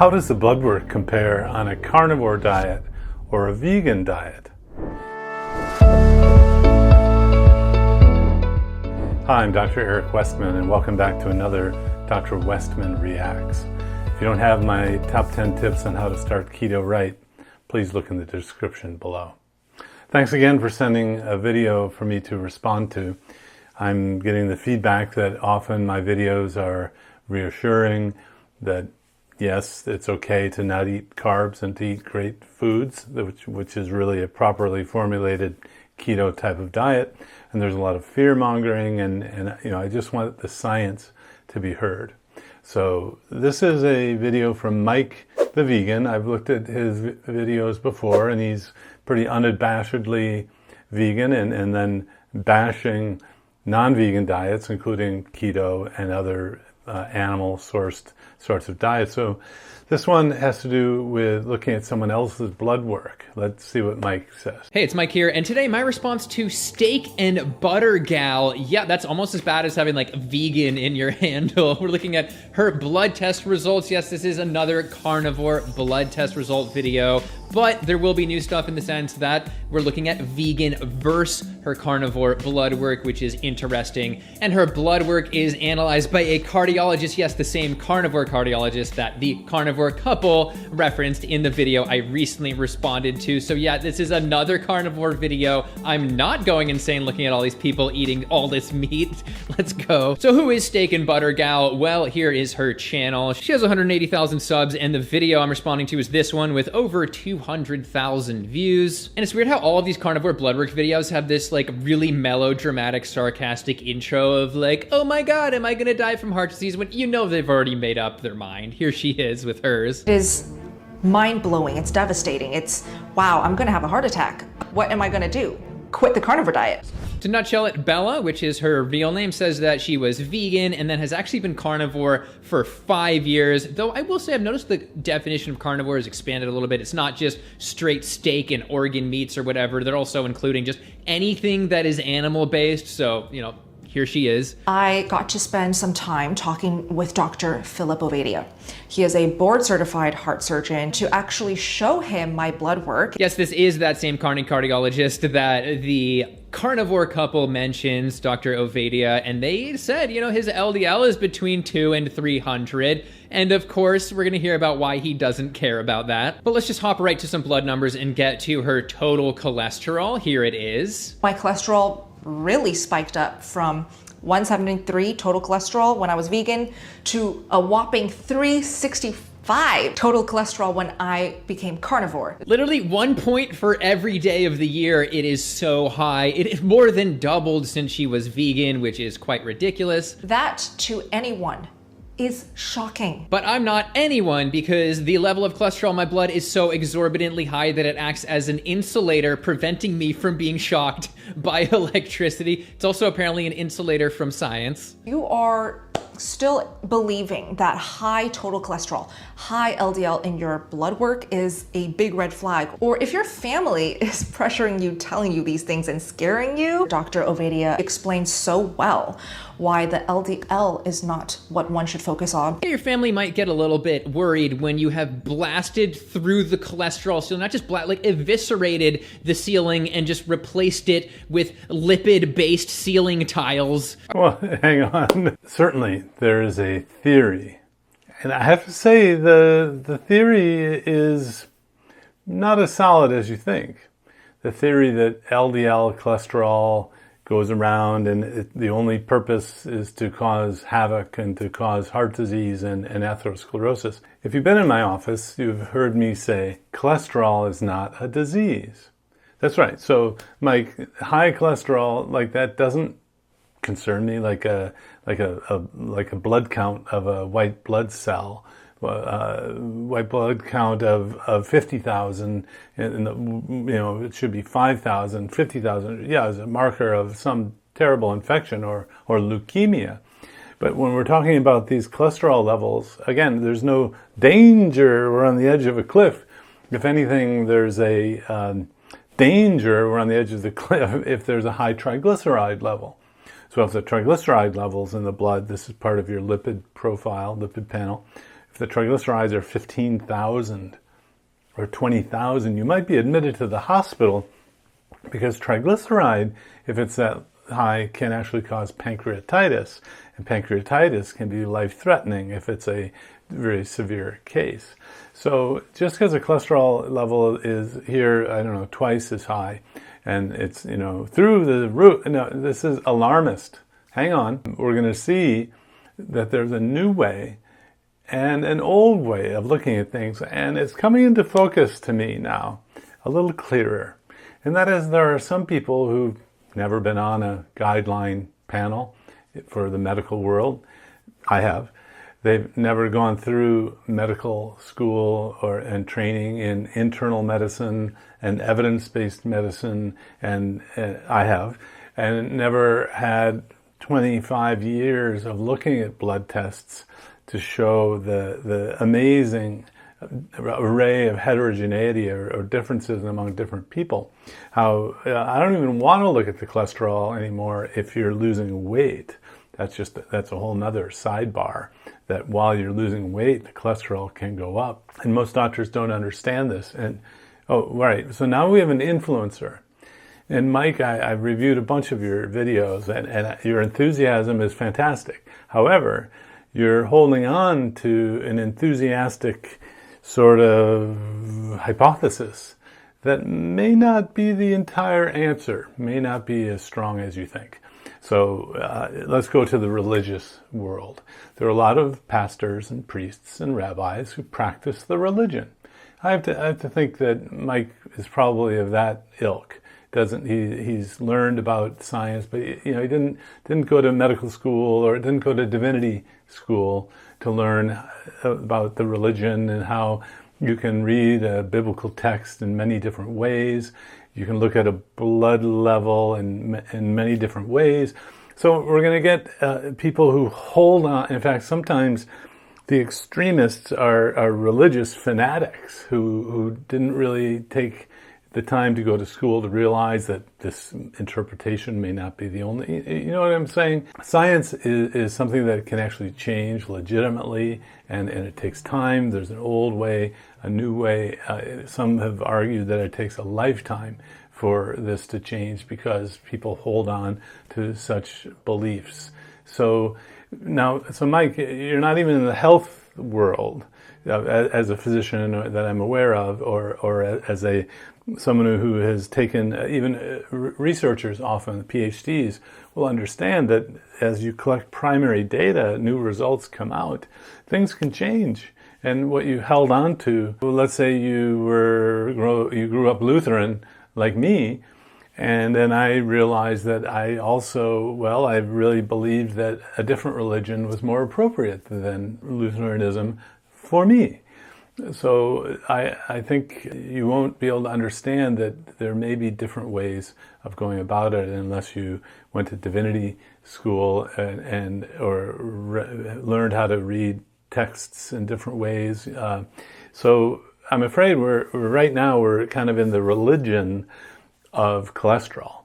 How does the blood work compare on a carnivore diet or a vegan diet? Hi, I'm Dr. Eric Westman, and welcome back to another Dr. Westman Reacts. If you don't have my top 10 tips on how to start keto right, please look in the description below. Thanks again for sending a video for me to respond to. I'm getting the feedback that often my videos are reassuring, that yes, it's okay to not eat carbs and to eat great foods, which is really a properly formulated keto type of diet. And there's a lot of fear mongering, and I just want the science to be heard. So this is a video from Mike the Vegan. I've looked at his videos before, and he's pretty unabashedly vegan and then bashing non-vegan diets, including keto and other animal-sourced sorts of diets. So this one has to do with looking at someone else's blood work. Let's see what Mike says. Hey, it's Mike here, and today my response to steak and butter gal. Yeah, that's almost as bad as having like vegan in your handle. We're looking at her blood test results. Yes, this is another carnivore blood test result video, but there will be new stuff in the sense that we're looking at vegan versus her carnivore blood work, which is interesting. And her blood work is analyzed by a cardiologist. Yes, the same carnivore cardiologist that the carnivore couple referenced in the video I recently responded to. So yeah, this is another carnivore video. I'm not going insane looking at all these people eating all this meat. Let's go. So who is Steak and Butter Gal? Well, here is her channel. She has 180,000 subs, and the video I'm responding to is this one with over 200,000 views. And it's weird how all of these carnivore bloodwork videos have this like really melodramatic, sarcastic intro of like, oh my God, am I gonna die from heart disease? When you know they've already made up their mind. Here she is with hers. It is mind-blowing, it's devastating. It's, wow, I'm gonna have a heart attack. What am I gonna do? Quit the carnivore diet. To nutshell it, Bella, which is her real name, says that she was vegan and then has actually been carnivore for 5 years. Though I will say I've noticed the definition of carnivore has expanded a little bit. It's not just straight steak and organ meats or whatever. They're also including just anything that is animal-based. So, here she is. I got to spend some time talking with Dr. Philip Ovadia. He is a board-certified heart surgeon to actually show him my blood work. Yes, this is that same cardiologist that the carnivore couple mentions, Dr. Ovadia, and they said, his LDL is between 200 and 300. And of course, we're gonna hear about why he doesn't care about that. But let's just hop right to some blood numbers and get to her total cholesterol. Here it is. My cholesterol really spiked up from 173 total cholesterol when I was vegan to a whopping 365 total cholesterol when I became carnivore. Literally 1 point for every day of the year. It is so high. It is more than doubled since she was vegan, which is quite ridiculous. That to anyone is shocking. But I'm not anyone because the level of cholesterol in my blood is so exorbitantly high that it acts as an insulator, preventing me from being shocked by electricity. It's also apparently an insulator from science. You are still believing that high total cholesterol, high LDL in your blood work is a big red flag. Or if your family is pressuring you, telling you these things and scaring you, Dr. Ovadia explains so well why the LDL is not what one should focus on. Your family might get a little bit worried when you have blasted through the cholesterol ceiling, not just eviscerated the ceiling and just replaced it with lipid-based ceiling tiles. Well, hang on. Certainly, there is a theory. And I have to say, the theory is not as solid as you think. The theory that LDL cholesterol goes around and the only purpose is to cause havoc and to cause heart disease and atherosclerosis. If you've been in my office, you've heard me say cholesterol is not a disease. That's right. So Mike, high cholesterol like that doesn't concern me like a blood count of a white blood cell. White blood count of 50,000, and it should be 5,000, 50,000. Yeah, as a marker of some terrible infection or leukemia. But when we're talking about these cholesterol levels, again, there's no danger. We're on the edge of a cliff. If anything, there's a danger. We're on the edge of the cliff if there's a high triglyceride level. So if the triglyceride levels in the blood, this is part of your lipid profile, lipid panel. if the triglycerides are 15,000 or 20,000, you might be admitted to the hospital because triglyceride, if it's that high, can actually cause pancreatitis. And pancreatitis can be life-threatening if it's a very severe case. So just because the cholesterol level is here, I don't know, twice as high, and it's, through the roof, no, this is alarmist. Hang on. We're going to see that there's a new way and an old way of looking at things, and it's coming into focus to me now a little clearer. And that is, there are some people who've never been on a guideline panel for the medical world. I have. They've never gone through medical school and training in internal medicine and evidence-based medicine, and I have, and never had 25 years of looking at blood tests to show the amazing array of heterogeneity or differences among different people. How I don't even want to look at the cholesterol anymore if you're losing weight. That's a whole nother sidebar, that while you're losing weight, the cholesterol can go up. And most doctors don't understand this. And, right, so now we have an influencer. And Mike, I've reviewed a bunch of your videos, and your enthusiasm is fantastic. However, you're holding on to an enthusiastic sort of hypothesis that may not be the entire answer, may not be as strong as you think. So let's go to the religious world. There are a lot of pastors and priests and rabbis who practice the religion. I have to think that Mike is probably of that ilk. He's learned about science, but he didn't go to medical school or didn't go to divinity school to learn about the religion and how you can read a biblical text in many different ways. You can look at a blood level in many different ways. So we're going to get people who hold on. In fact, sometimes the extremists are religious fanatics who didn't really take the time to go to school to realize that this interpretation may not be the only. You know what I'm saying? Science is something that can actually change legitimately, and it takes time. There's an old way, a new way. Some have argued that it takes a lifetime for this to change because people hold on to such beliefs. So Mike, you're not even in the health world as a physician that I'm aware of, or as someone who has taken, even researchers often, PhDs, will understand that as you collect primary data, new results come out, things can change. And what you held on to, well, let's say you grew up Lutheran like me, and then I realized that I really believed that a different religion was more appropriate than Lutheranism for me. So I think you won't be able to understand that there may be different ways of going about it unless you went to divinity school or learned how to read texts in different ways. So I'm afraid we're kind of in the religion of cholesterol.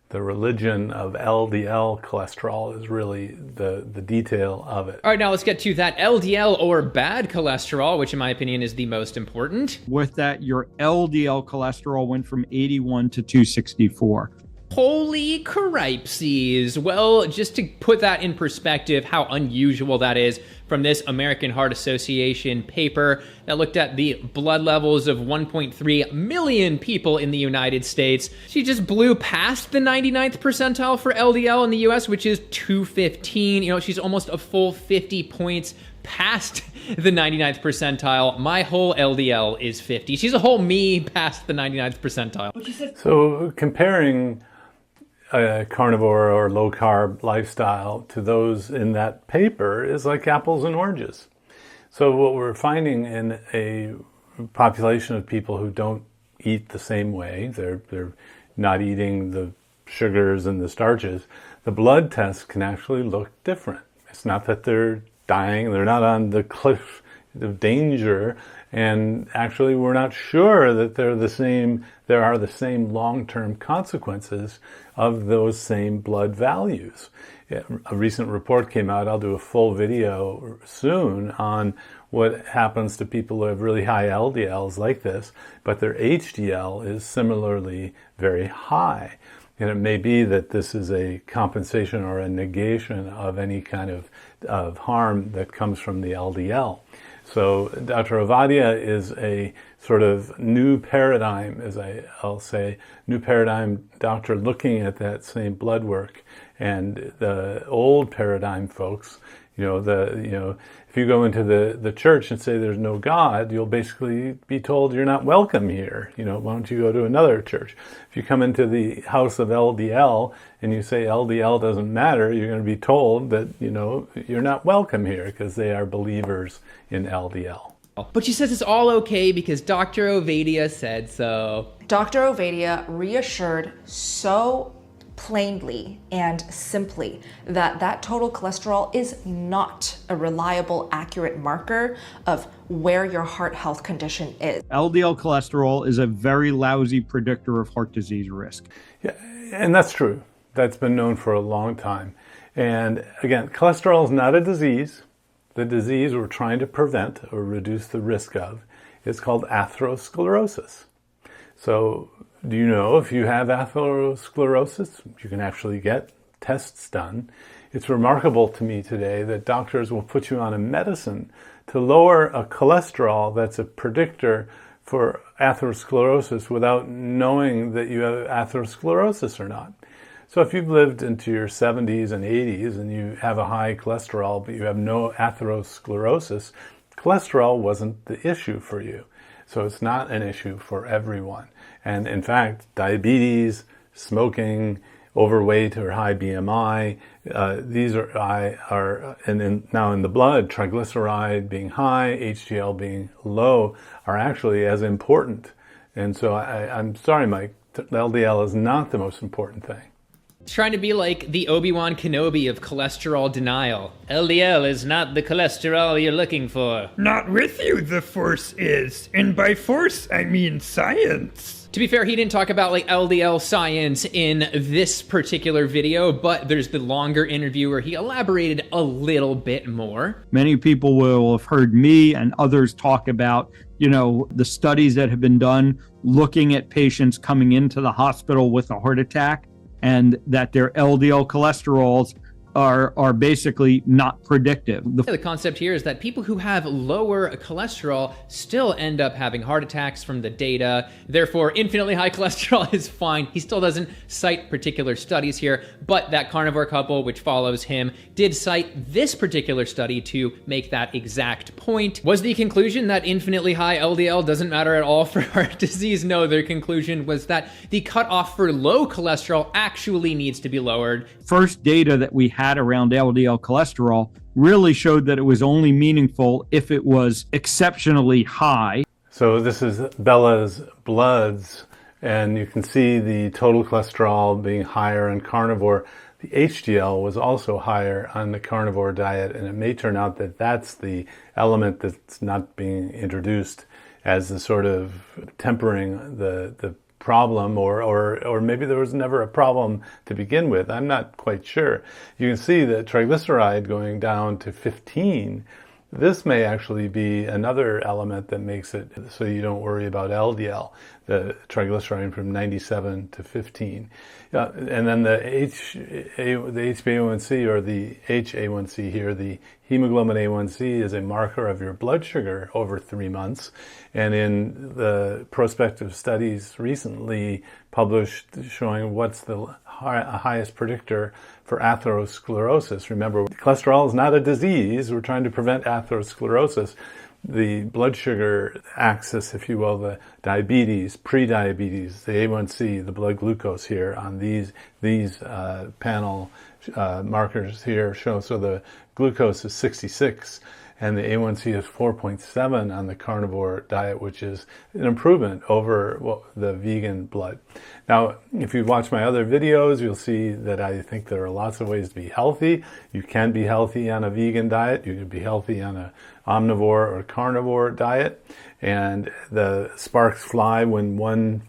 The religion of LDL cholesterol is really the detail of it. All right, now let's get to that LDL or bad cholesterol, which in my opinion is the most important. With that, your LDL cholesterol went from 81 to 264. Holy cripesies. Well, just to put that in perspective, how unusual that is, from this American Heart Association paper that looked at the blood levels of 1.3 million people in the United States. She just blew past the 99th percentile for LDL in the US, which is 215. She's almost a full 50 points past the 99th percentile. My whole LDL is 50. She's a whole me past the 99th percentile. So comparing a carnivore or low-carb lifestyle to those in that paper is like apples and oranges. So what we're finding in a population of people who don't eat the same way, they're not eating the sugars and the starches, the blood tests can actually look different. It's not that they're dying, they're not on the cliff, of danger, and actually we're not sure that there are the same long-term consequences of those same blood values. A recent report came out, I'll do a full video soon, on what happens to people who have really high LDLs like this, but their HDL is similarly very high. And it may be that this is a compensation or a negation of any kind of harm that comes from the LDL. So Dr. Ovadia is a sort of new paradigm, as I'll say, new paradigm doctor looking at that same blood work. And the old paradigm folks, if you go into the church and say there's no God, you'll basically be told you're not welcome here. Why don't you go to another church? If you come into the house of LDL and you say LDL doesn't matter, you're going to be told that, you're not welcome here because they are believers in LDL. But she says it's all okay because Dr. Ovadia said so. Dr. Ovadia reassured so plainly and simply that total cholesterol is not a reliable, accurate marker of where your heart health condition is. LDL cholesterol is a very lousy predictor of heart disease risk. Yeah, and that's true. That's been known for a long time. And again, cholesterol is not a disease. The disease we're trying to prevent or reduce the risk of is called atherosclerosis. So do you know if you have atherosclerosis, you can actually get tests done. It's remarkable to me today that doctors will put you on a medicine to lower a cholesterol that's a predictor for atherosclerosis without knowing that you have atherosclerosis or not. So if you've lived into your 70s and 80s and you have a high cholesterol but you have no atherosclerosis, cholesterol wasn't the issue for you. So it's not an issue for everyone. And in fact, diabetes, smoking, overweight or high BMI, these are now in the blood, triglyceride being high, HDL being low, are actually as important. And so I'm sorry, Mike, LDL is not the most important thing. Trying to be like the Obi-Wan Kenobi of cholesterol denial. LDL is not the cholesterol you're looking for. Not with you, the Force is. And by force, I mean science. To be fair, he didn't talk about like LDL science in this particular video, but there's the longer interview where he elaborated a little bit more. Many people will have heard me and others talk about, the studies that have been done looking at patients coming into the hospital with a heart attack, and that their LDL cholesterols are basically not predictive. The concept here is that people who have lower cholesterol still end up having heart attacks from the data. Therefore, infinitely high cholesterol is fine. He still doesn't cite particular studies here, but that carnivore couple, which follows him, did cite this particular study to make that exact point. Was the conclusion that infinitely high LDL doesn't matter at all for heart disease? No, their conclusion was that the cutoff for low cholesterol actually needs to be lowered. First data that we had around LDL cholesterol really showed that it was only meaningful if it was exceptionally high. So this is Bella's bloods, and you can see the total cholesterol being higher on carnivore. The HDL was also higher on the carnivore diet, and it may turn out that that's the element that's not being introduced as the sort of tempering the problem, or maybe there was never a problem to begin with. I'm not quite sure. You can see the triglyceride going down to 15. This may actually be another element that makes it so you don't worry about LDL, the triglyceride from 97 to 15. And then the HbA1c, or the HA1C here, the hemoglobin A1c, is a marker of your blood sugar over 3 months. And in the prospective studies recently published showing what's the highest predictor for atherosclerosis. Remember, cholesterol is not a disease. We're trying to prevent atherosclerosis. The blood sugar axis, if you will, the diabetes, pre-diabetes, the A1C, the blood glucose here on these panel markers here show. So the glucose is 66, and the A1C is 4.7 on the carnivore diet, which is an improvement over the vegan blood. Now, if you watch my other videos, you'll see that I think there are lots of ways to be healthy. You can be healthy on a vegan diet. You can be healthy on an omnivore or carnivore diet. And the sparks fly when one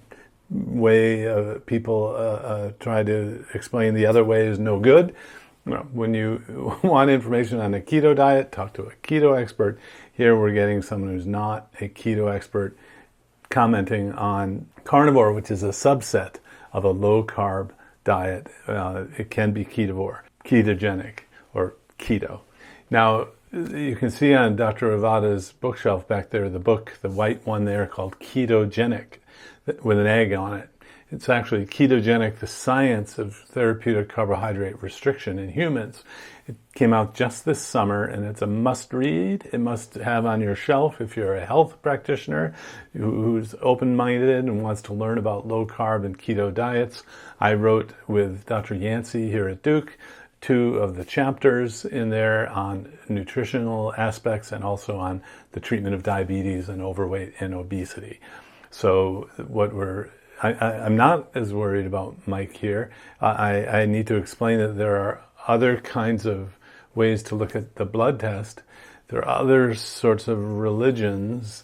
way people try to explain the other way is no good. When you want information on a keto diet, talk to a keto expert. Here we're getting someone who's not a keto expert commenting on carnivore, which is a subset of a low-carb diet. It can be ketogenic, or keto. Now, you can see on Dr. Ivada's bookshelf back there, the book, the white one there called Ketogenic, with an egg on it. It's actually Ketogenic, the Science of Therapeutic Carbohydrate Restriction in Humans. It came out just this summer, and it's a must-read. It must have on your shelf if you're a health practitioner who's open-minded and wants to learn about low-carb and keto diets. I wrote with Dr. Yancey here at Duke 2 of the chapters in there on nutritional aspects and also on the treatment of diabetes and overweight and obesity. So I'm not as worried about Mike here. I need to explain that there are other kinds of ways to look at the blood test. There are other sorts of religions,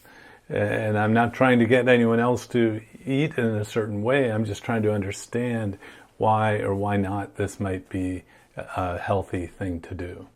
and I'm not trying to get anyone else to eat in a certain way. I'm just trying to understand why or why not this might be a healthy thing to do.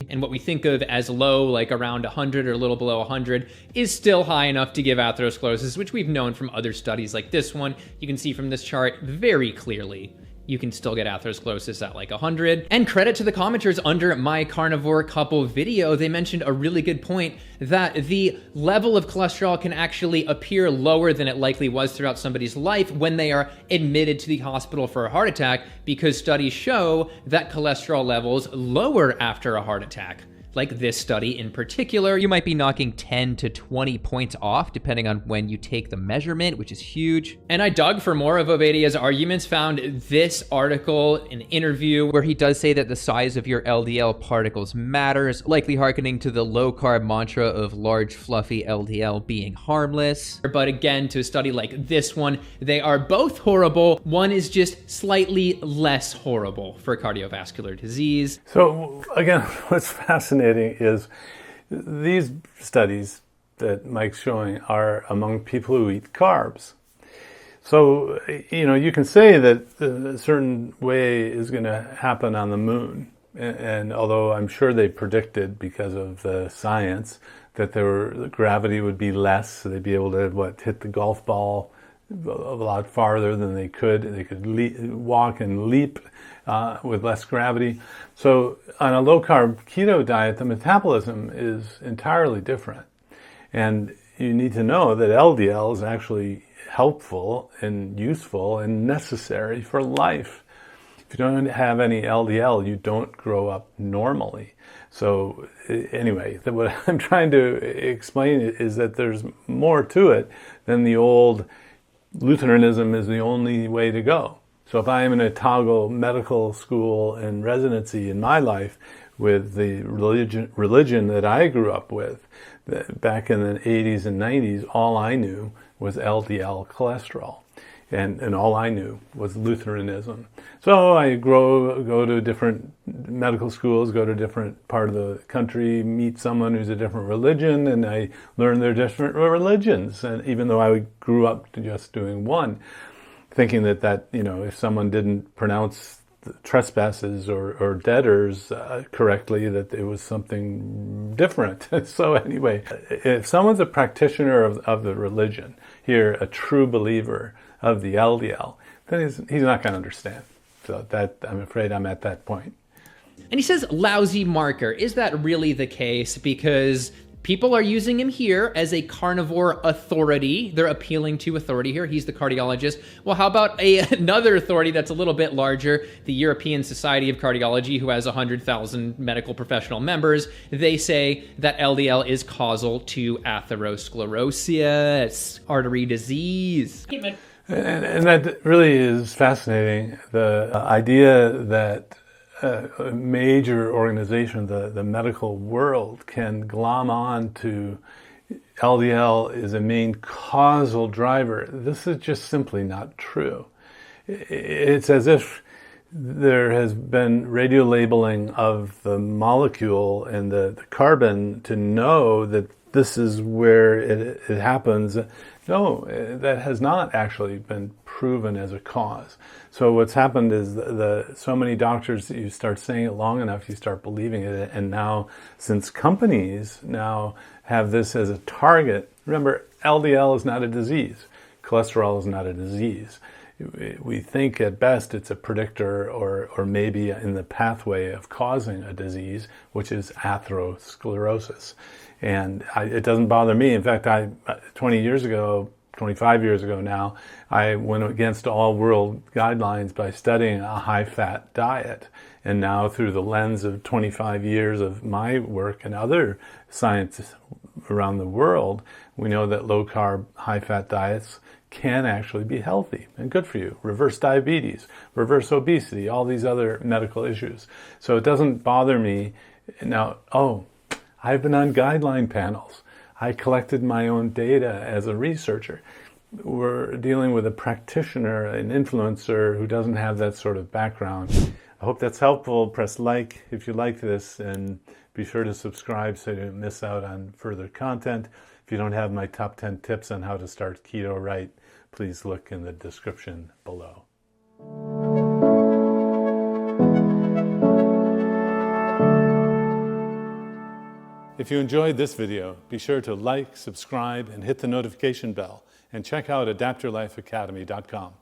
And what we think of as low, like around 100 or a little below 100, is still high enough to give atherosclerosis, which we've known from other studies like this one. You can see from this chart very clearly you can still get atherosclerosis at like 100. And credit to the commenters under my carnivore couple video. They mentioned a really good point that the level of cholesterol can actually appear lower than it likely was throughout somebody's life when they are admitted to the hospital for a heart attack, because studies show that cholesterol levels lower after a heart attack. Like this study in particular, you might be knocking 10 to 20 points off depending on when you take the measurement, which is huge. And I dug for more of Obadiah's arguments, found this article, an interview where he does say that the size of your LDL particles matters, likely hearkening to the low carb mantra of large fluffy LDL being harmless. But again, to a study like this one, they are both horrible. One is just slightly less horrible for cardiovascular disease. So again, what's fascinating is these studies that Mike's showing are among people who eat carbs. So, you can say that a certain way is going to happen on the moon. And although I'm sure they predicted, because of the science, that the gravity would be less, so they'd be able to hit the golf ball a lot farther than they could. They could walk and leap with less gravity. So on a low-carb keto diet, the metabolism is entirely different. And you need to know that LDL is actually helpful and useful and necessary for life. If you don't have any LDL, you don't grow up normally. So anyway, what I'm trying to explain is that there's more to it than the old Lutheranism is the only way to go. So if I am in a toggle medical school and residency in my life with the religion that I grew up with, back in the 80s and 90s, all I knew was LDL cholesterol. And all I knew was Lutheranism. So I go to different medical schools, go to a different part of the country, meet someone who's a different religion, and I learn their different religions. And even though I grew up just doing one, thinking that if someone didn't pronounce trespasses or debtors correctly, that it was something different. So anyway, if someone's a practitioner of the religion, here a true believer of the LDL, then he's not going to understand. So that, I'm afraid I'm at that point. And he says lousy marker. Is that really the case? Because people are using him here as a carnivore authority. They're appealing to authority here. He's the cardiologist. Well, how about another authority that's a little bit larger, the European Society of Cardiology, who has 100,000 medical professional members. They say that LDL is causal to atherosclerosis, artery disease. And that really is fascinating. The idea that a major organization, the medical world, can glom on to LDL is a main causal driver. This is just simply not true. It's as if there has been radiolabeling of the molecule and the carbon to know that this is where it happens. No, that has not actually been proven as a cause. So what's happened is so many doctors, you start saying it long enough, you start believing it. And now, since companies now have this as a target, remember, LDL is not a disease. Cholesterol is not a disease. We think at best it's a predictor or maybe in the pathway of causing a disease, which is atherosclerosis. And it doesn't bother me. In fact, 25 years ago now, I went against all world guidelines by studying a high-fat diet. And now through the lens of 25 years of my work and other science around the world, we know that low-carb, high-fat diets can actually be healthy and good for you. Reverse diabetes, reverse obesity, all these other medical issues. So it doesn't bother me. Now, I've been on guideline panels. I collected my own data as a researcher. We're dealing with a practitioner, an influencer who doesn't have that sort of background. I hope that's helpful. Press like if you like this, and be sure to subscribe so you don't miss out on further content. If you don't have my top 10 tips on how to start keto right, please look in the description below. If you enjoyed this video, be sure to like, subscribe, and hit the notification bell, and check out adaptyourlifeacademy.com.